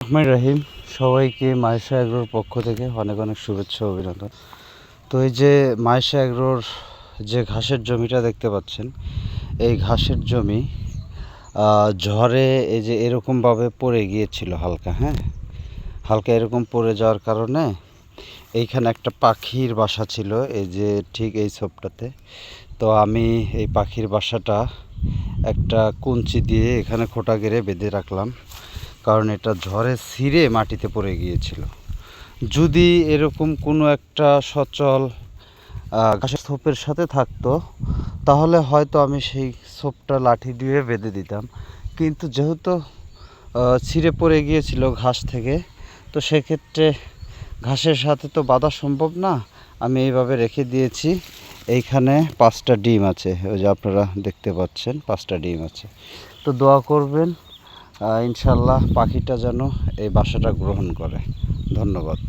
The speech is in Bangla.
রহমান রহিম, সবাইকে মায়েশা এগ্রোর পক্ষ থেকে অনেক অনেক শুভেচ্ছা ও অভিনন্দন। তো এই যে মায়েশা এগ্রোর যে ঘাসের জমিটা দেখতে পাচ্ছেন, এই ঘাসের জমি ঝড়ে এই যে এরকমভাবে পড়ে গিয়েছিল হালকা এরকম পড়ে যাওয়ার কারণে এইখানে একটা পাখির বাসা ছিল, এই যে ঠিক এই ছোপটাতে। তো আমি এই পাখির বাসাটা একটা কুঞ্চি দিয়ে এখানে খোঁটা গেড়ে বেঁধে রাখলাম, কারণ এটা ঝড়ে ছিঁড়ে মাটিতে পড়ে গিয়েছিল। যদি এরকম কোনো একটা সচল ঘাসের ছোপের সাথে থাকতো, তাহলে হয়তো আমি সেই ছোপটা লাঠি দিয়ে বেঁধে দিতাম। কিন্তু যেহেতু ছিঁড়ে পড়ে গিয়েছিল ঘাস থেকে, তো সেক্ষেত্রে ঘাসের সাথে তো বাঁধা সম্ভব না। আমি এইভাবে রেখে দিয়েছি। এইখানে 5টা ডিম আছে, ওই যে আপনারা দেখতে পাচ্ছেন 5টা ডিম আছে। তো দোয়া করবেন ইনশাল্লাহ পাখিটা যেন এই বাসাটা গ্রহণ করে। ধন্যবাদ।